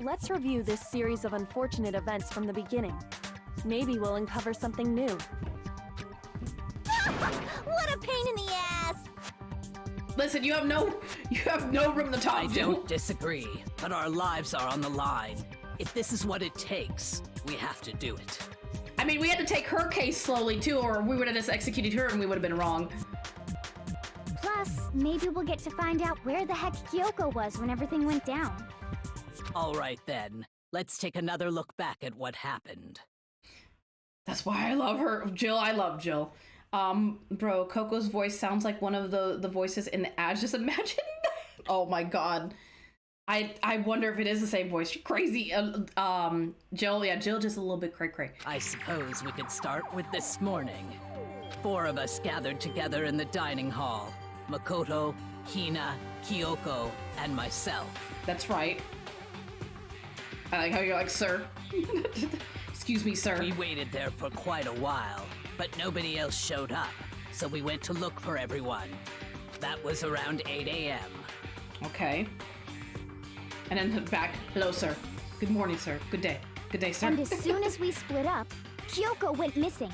let's review this series of unfortunate events from the beginning. Maybe we'll uncover something new. What a pain in the ass! Listen, you have no room to talk. I don't disagree, but our lives are on the line. If this is what it takes, we have to do it. I mean, we had to take her case slowly too, or we would have just executed her and we would have been wrong. Plus, maybe we'll get to find out where the heck Kyoko was when everything went down. All right then, let's take another look back at what happened. That's why I love her. Jill, I love Jill. Bro, Coco's voice sounds like one of the voices in the ads. Just imagine that. Oh my god. I wonder if it is the same voice. You're crazy. Jill, yeah, Jill just a little bit cray-cray. I suppose we could start with this morning. 4 of us gathered together in the dining hall. Makoto, Hina, Kyoko, and myself. That's right. I like how you're like, sir. Excuse me, sir. We waited there for quite a while, but nobody else showed up, so we went to look for everyone. That was around 8 a.m. Okay. And then back, hello, sir. Good morning, sir. Good day. Good day, sir. And as soon as we split up, Kyoko went missing.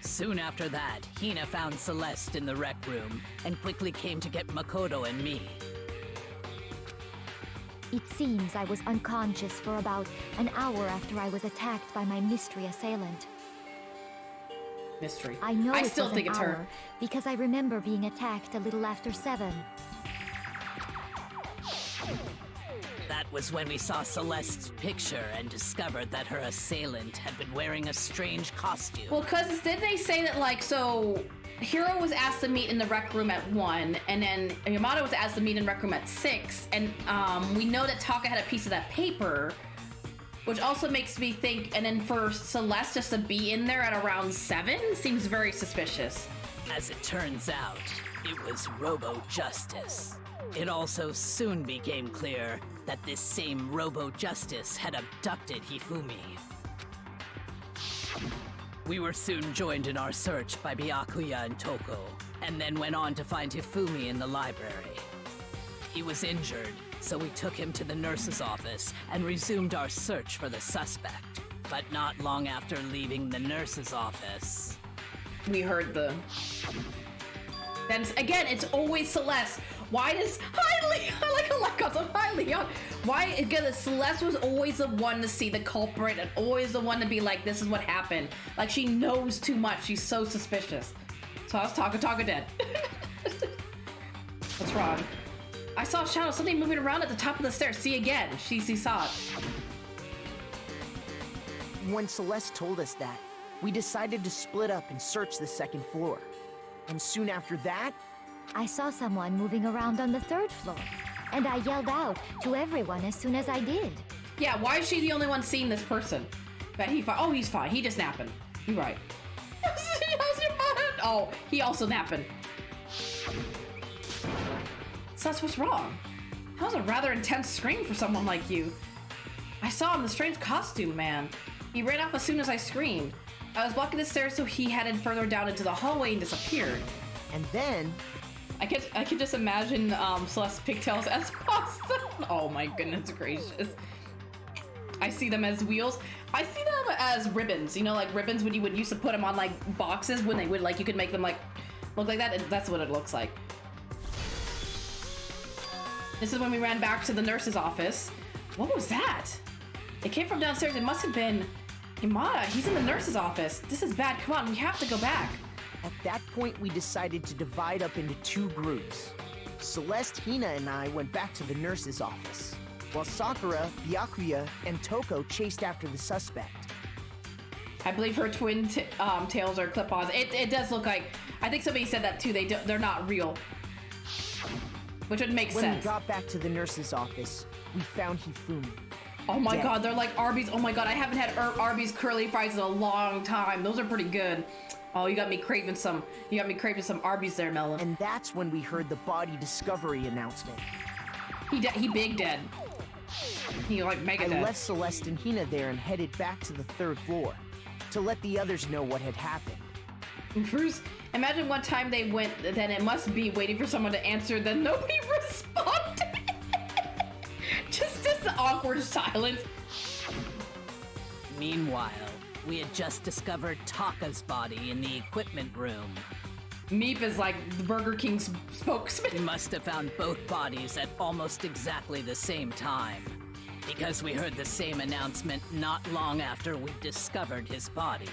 Soon after that, Hina found Celeste in the rec room and quickly came to get Makoto and me. It seems I was unconscious for about an hour after I was attacked by my mystery assailant. Mystery. I know I it still was think an it's hour her. because I remember being attacked a little after 7. That was when we saw Celeste's picture and discovered that her assailant had been wearing a strange costume. Well, cause didn't they say that like, so Hiro was asked to meet in the rec room at 1, and then Yamada was asked to meet in the rec room at 6, and we know that Taka had a piece of that paper, which also makes me think, and then for Celeste just to be in there at around 7 seems very suspicious. As it turns out, it was Robo-Justice. It also soon became clear that this same Robo-Justice had abducted Hifumi. We were soon joined in our search by Byakuya and Toko, and then went on to find Hifumi in the library. He was injured, so we took him to the nurse's office and resumed our search for the suspect. But not long after leaving the nurse's office, We heard the... Then again, it's always Celeste. Why does... Hi, Leon! I like how Leon goes, hi, Leon! Why, again, Celeste was always the one to see the culprit and always the one to be like, this is what happened. Like, she knows too much. She's so suspicious. So I was Taka dead. What's wrong? I saw a shadow, something moving around at the top of the stairs. See again. She saw it. When Celeste told us that, we decided to split up and search the 2nd floor. And soon after that, I saw someone moving around on the 3rd floor, and I yelled out to everyone as soon as I did. Yeah, why is she the only one seeing this person? But oh, he's fine. He just napping. You're right. Oh, he also napping. So that's what's wrong. That was a rather intense scream for someone like you. I saw him, the strange costume man. He ran off as soon as I screamed. I was blocking the stairs, so he headed further down into the hallway and disappeared. and then... I could just imagine Celeste's pigtails as pasta. Oh my goodness gracious. I see them as wheels. I see them as ribbons. You know, like ribbons when you would used to put them on like boxes when they would like, you could make them like look like that. That's what it looks like. This is when we ran back to the nurse's office. What was that? It came from downstairs. It must have been Yamada. He's in the nurse's office. This is bad. Come on, we have to go back. At that point, we decided to divide up into 2 groups. Celeste, Hina, and I went back to the nurse's office, while Sakura, Byakuya, and Toko chased after the suspect. I believe her twin tails are clip-ons. It does look like... I think somebody said that too. They're not real. Which would make sense. When we got back to the nurse's office, we found Hifumi. Oh my dead. god, they're like Arby's. Oh my god, I haven't had Arby's curly fries in a long time. Those are pretty good. Oh, you got me craving some. You got me craving some Arby's there, Melon. And that's when we heard the body discovery announcement. He big dead. He like mega I dead. left Celeste and Hina there and headed back to the 3rd floor to let the others know what had happened. First, imagine one time they went, then it must be waiting for someone to answer, then nobody responded. Just to the awkward silence. Meanwhile, we had just discovered Taka's body in the equipment room. Meep is like the Burger King's spokesman. We must have found both bodies at almost exactly the same time, because we heard the same announcement not long after we discovered his body.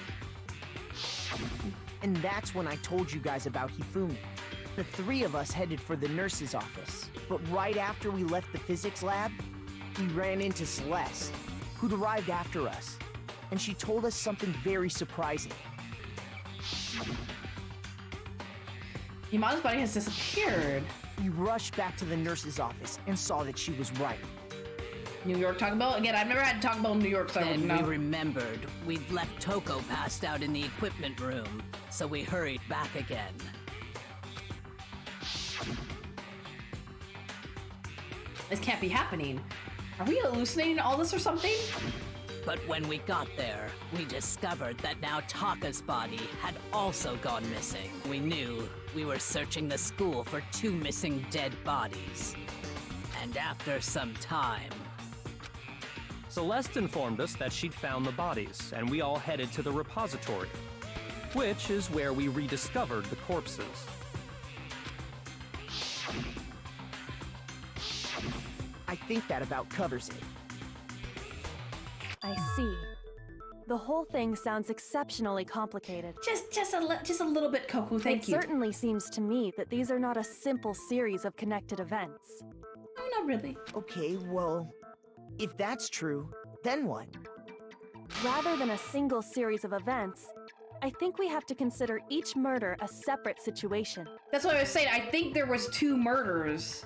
And that's when I told you guys about Hifumi. The three of us headed for the nurse's office. But right after we left the physics lab, we ran into Celeste, who'd arrived after us. And she told us something very surprising. Himana's body has disappeared. We rushed back to the nurse's office and saw that she was right. New York Taco Bell? Again, I've never had Taco Bell in New York, so I wouldn't Then know. we remembered we'd left Toko passed out in the equipment room, so we hurried back again. This can't be happening. Are we hallucinating all this or something? But when we got there, we discovered that now Taka's body had also gone missing. We knew we were searching the school for 2 missing dead bodies. And after some time, Celeste informed us that she'd found the bodies, and we all headed to the repository, which is where we rediscovered the corpses. I think that about covers it. I see. The whole thing sounds exceptionally complicated. Just a little bit, Koku, thank It you. certainly seems to me that these are not a simple series of connected events. No, not really. Okay, well, if that's true, then what? Rather than a single series of events, I think we have to consider each murder a separate situation. That's what I was saying. I think there was 2 murders.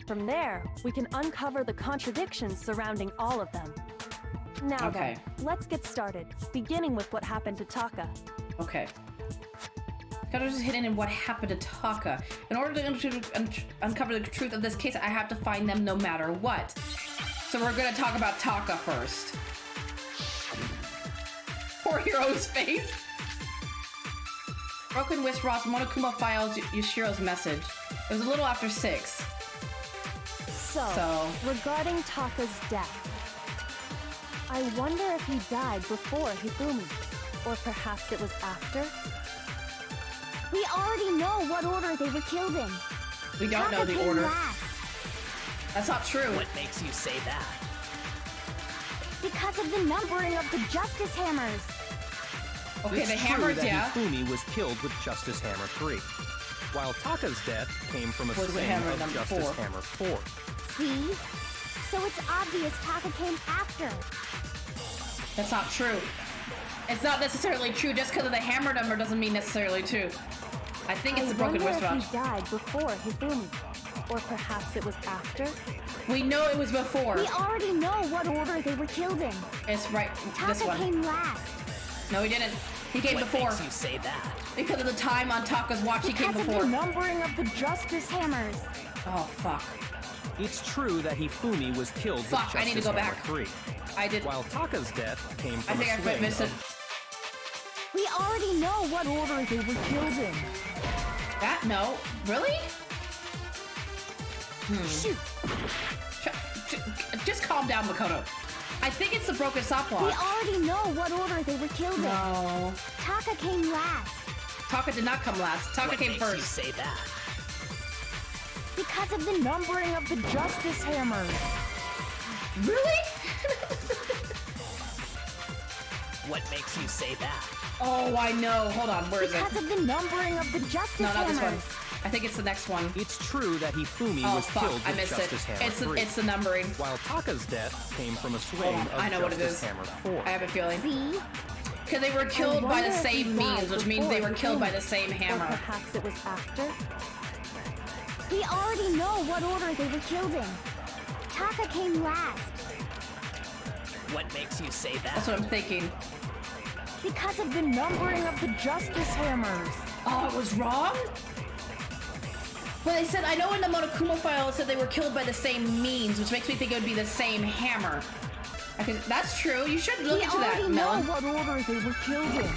From there, we can uncover the contradictions surrounding all of them. Now Okay. then, let's get started, beginning with what happened to Taka. Okay. Cutters is hidden in what happened to Taka. In order to uncover the truth of this case, I have to find them no matter what. So we're gonna talk about Taka first. Poor Hero's face. Broken Wish Ross Monokuma files Yashiro's message. It was a little after 6. So, regarding Taka's death, I wonder if he died before Hifumi, or perhaps it was after? We already know what order they were killed in. We don't know Taka the came order. last That's not true. what makes you say that? because of the numbering of the Justice Hammers. Okay, It's the true hammers, that yeah. Hifumi was killed with Justice Hammer 3, while Taka's death came from a Was with swing hammer of number Justice 4. Hammer 4. See? So it's obvious Taka came after. That's not true. It's not necessarily true. Just because of the hammer number doesn't mean necessarily true. I think it's the broken wonder wrist if watch. he died before Hifumi, or perhaps it was after? We know it was before. We already know what order they were killed in. It's right. This Taka one. came last No, he didn't. He came What before. makes you say that? Because of the time on Taka's watch, he came because of before. the numbering of the Justice Hammers. Oh, fuck. It's true that Hifumi was killed Fuck, with I need to Justice go Hammer back. 3, I did. while Taka's death came I from think a I swing missed it. of We already know what order they were killed in. That? No. Really? Shoot. Just calm down, Makoto. I think it's the broken We stopwatch. already know what order they were killed in. No. Taka came last Taka did not come last. Taka What came makes you first. say that? because of the numbering of the Justice Hammers. Really? What makes you say that? Oh, I know. Hold on. Where is it? Because of the numbering of the Justice No, not Hammers. this one. I think it's the next one. It's true that Hifumi Oh, was fuck. killed I with missed Justice it. Hammer 3, It's the numbering. while Taka's death came from a swing Hold on. of I know what it Justice is. Hammer 4. I have a feeling. See? Because they were killed by wonder the if he same died means, which means they before were killed by Hifumi, the same Or hammer. perhaps it was after? We already know what order they were killed in. Taka came last What makes you say that? That's what I'm thinking. because of the numbering of the Justice Hammers. Oh, it was wrong? But they said, I know in the Monokuma file it said they were killed by the same means, which makes me think it would be the same hammer. That's true. You should look We into that, already know Melon. what order they were killed in.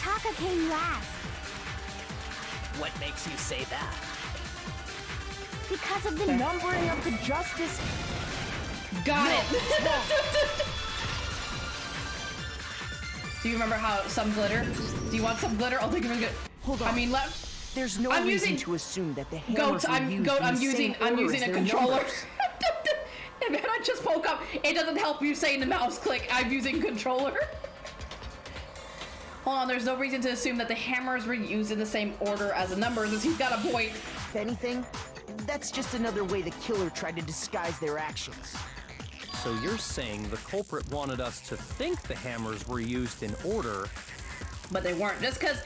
Taka came last What makes you say that? Because of the numbering of the justice. Got it! Do you remember how some glitter? Do you want some glitter? I'll take it. Hold on. I mean, left. There's no I'm reason using- to assume that the hammers Goat, were used in I'm the using same order a as their controller. numbers. Man, I just woke up. It doesn't help you saying the mouse click. I'm using controller. Hold on, there's no reason to assume that the hammers were used in the same order as the numbers, as he's got a point. If anything, that's just another way the killer tried to disguise their actions. So you're saying the culprit wanted us to think the hammers were used in order, But they weren't. Just because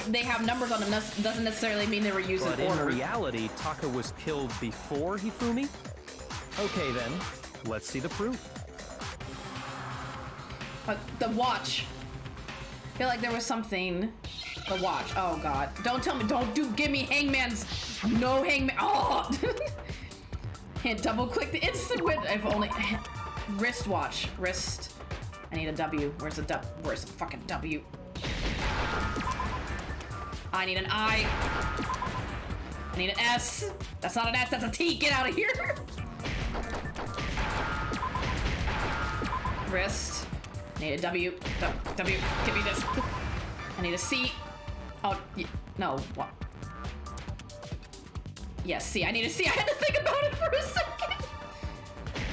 they have numbers on them doesn't necessarily mean they were used but in in order. reality, Taka was killed before Hifumi? Okay then, let's see the proof. The watch. I feel like there was something. The watch. Oh god. Don't tell me. Give me hangman's. No hangman. Oh. Can't double click the instant win. I've only. Wristwatch. Wrist. I need a W. Where's the W? Where's the fucking W? I need an I. I need an S. That's not an S. That's a T. Get out of here. Wrist. I need a W. W. Give me this. I need a C. Oh, no. What? Yes, C. I need a C. I had to think about it for a second.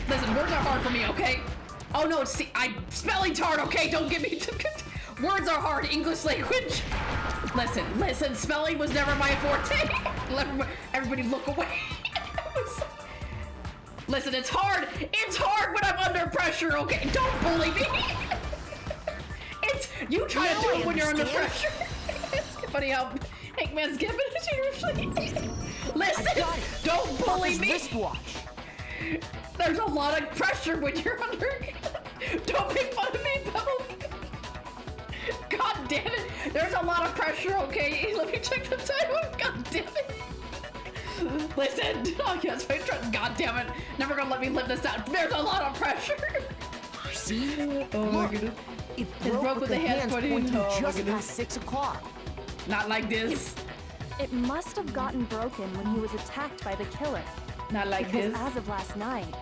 Listen, words are hard for me, okay? Oh no, it's C. Spelling's hard, okay? Don't give me. Words are hard. English language. Listen. Spelling was never my forte. Everybody look away. Listen, it's hard. It's hard when I'm under pressure, okay? Don't bully me. You try to do it when you're under pressure. It's funny how Eggman's giving it to you. Listen, don't bully me. Wristwatch. There's a lot of pressure when you're under. Don't make fun of me, Pebbles. God damn it. There's a lot of pressure, okay? Let me check the time. God damn it. Listen. Oh, yes, God damn it. Never gonna let me live this down. There's a lot of pressure. See? Oh my goodness. It It's broke with the hands pointing. pointing Oh, my just goodness. past 6 o'clock. Not like this. It must have gotten broken when he was attacked by the killer. Not like Because this. as of last night,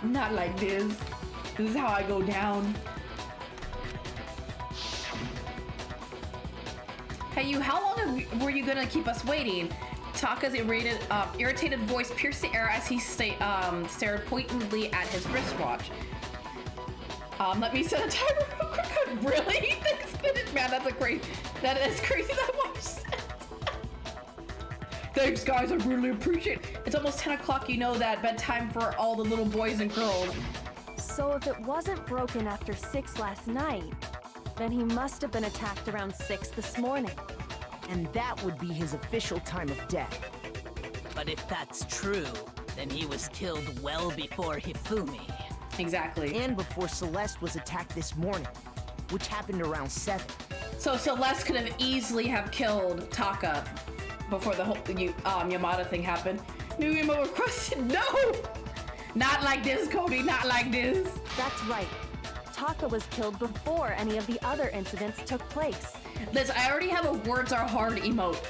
Not like this. This is how I go down. Hey, how long were you gonna keep us waiting? Taka's irritated voice pierced the air as he stared pointedly at his wristwatch. Let me set a timer real quick. Really? Thanks, man. That is crazy that much. Thanks, guys. I really appreciate it. It's almost 10 o'clock. You know that bedtime for all the little boys and girls. so if it wasn't broken after 6 last night, then he must have been attacked around 6 this morning. And that would be his official time of death. But if that's true, then he was killed well before Hifumi. Exactly. And before Celeste was attacked this morning, which happened around 7. So Celeste could have easily have killed Taka before the whole Yamada thing happened. New emo requested. No! Not like this, Cody. Not like this. That's right. Taka was killed before any of the other incidents took place. Liz, I already have a words are hard emote.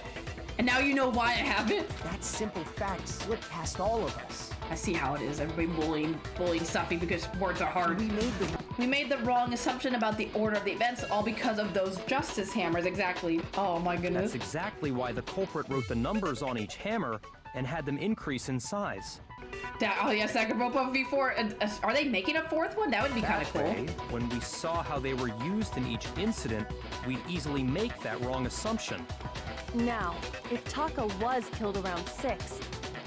And now you know why I have it? That simple fact slipped past all of us. I see how it is. Everybody bullying Stuffy because words are hard. We made the wrong assumption about the order of the events, all because of those justice hammers. Exactly. Oh my goodness. That's exactly why the culprit wrote the numbers on each hammer and had them increase in size. Oh yes, Danganronpa V4. Are they making a 4th one? That would be kind of That cool. way, when we saw how they were used in each incident, we'd easily make that wrong assumption. Now, if Taka was killed around 6,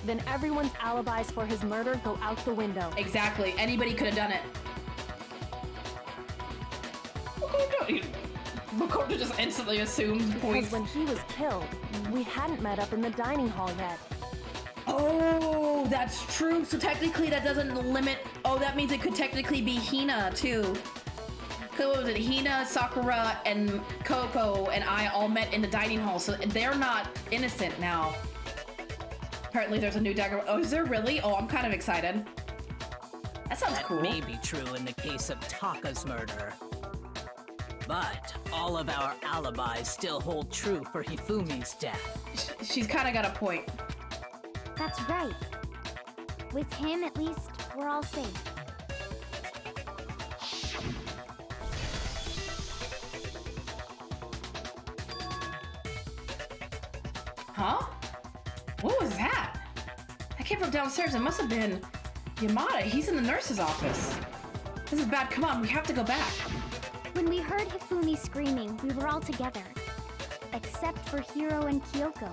then everyone's alibis for his murder go out the window. Exactly. Anybody could have done it. Makoto just instantly assumes Because points. when he was killed, we hadn't met up in the dining hall yet. Oh, that's true. So technically that doesn't limit... Oh, that means it could technically be Hina, too. What was it? Hina, Sakura, and Coco and I all met in the dining hall, so they're not innocent now. Apparently there's a new dagger. Oh, is there really? Oh, I'm kind of excited. That sounds That cool. may be true in the case of Taka's murder. But all of our alibis still hold true for Hifumi's death. She's kind of got a point. That's right. With him, at least, we're all safe. Huh? What was that? That came from downstairs. It must have been Yamada. He's in the nurse's office. This is bad. Come on, we have to go back. When we heard Hifumi screaming, we were all together. Except for Hiro and Kyoko.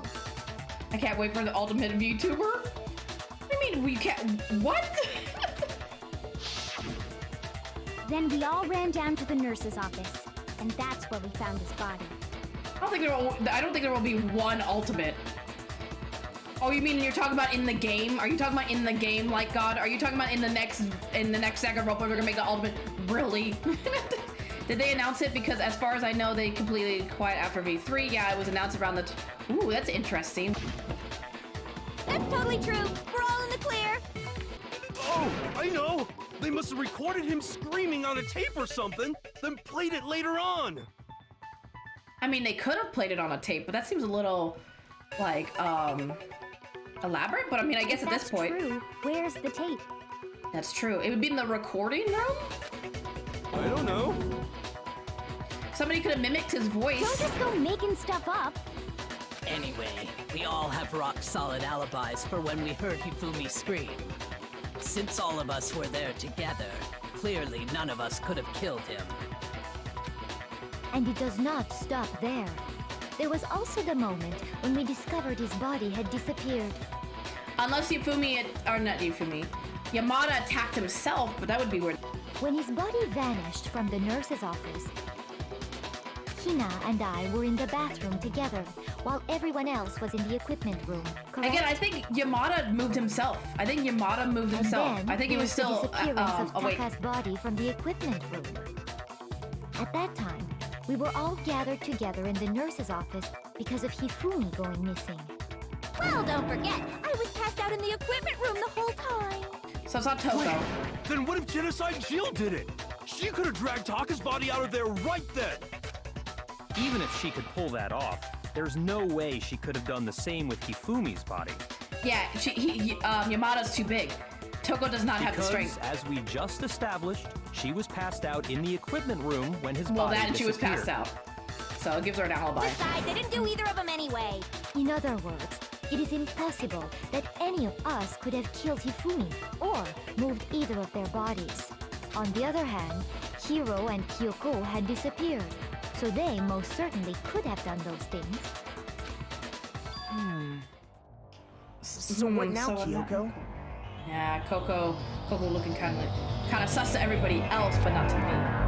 I can't wait for the ultimate VTuber. What do you mean we can't? What? Then we all ran down to the nurse's office, and that's where we found his body. I don't think there will be one ultimate. Oh, you mean you're talking about in the game? Are you talking about in the game, like God? Are you talking about in the next Danganronpa we're gonna make the ultimate? Really? Did they announce it? Because as far as I know, they completed quiet after V3. Yeah, it was announced around the. Ooh, that's interesting. That's totally true. We're all in the clear. Oh, I know! They must have recorded him screaming on a tape or something, then played it later on. I mean, they could have played it on a tape, but that seems a little, like, elaborate. But I mean, I guess at this point. That's true. Where's the tape? That's true. It would be in the recording room? I don't know. Somebody could have mimicked his voice. Don't just go making stuff up. Anyway, we all have rock-solid alibis for when we heard Hifumi scream. Since all of us were there together, clearly none of us could have killed him. And it does not stop there. There was also the moment when we discovered his body had disappeared. Unless Yamada attacked himself, but that would be weird. When his body vanished from the nurse's office, Hina and I were in the bathroom together, while everyone else was in the equipment room. Correct? Again, I think Yamada moved himself. I think he was still the disappearance of awake. Taka's body from the equipment room. At that time, we were all gathered together in the nurse's office because of Hifumi going missing. Well, don't forget, I was passed out in the equipment room the whole time. So it's not Toko. Then what if Genocide Jill did it? She could have dragged Taka's body out of there right then. Even if she could pull that off, there's no way she could have done the same with Hifumi's body. Yeah, Yamada's too big. Toko does not have the strength. As we just established, she was passed out in the equipment room when his Well, body that and she was disappeared. passed out. So it gives her an alibi. Besides, I didn't do either of them anyway. In other words, it is impossible that any of us could have killed Hifumi or moved either of their bodies. On the other hand, Hiro and Kyoko had disappeared, so they most certainly could have done those things. So what now, Kyoko? Yeah, Coco looking kind of sus to everybody else, but not to me.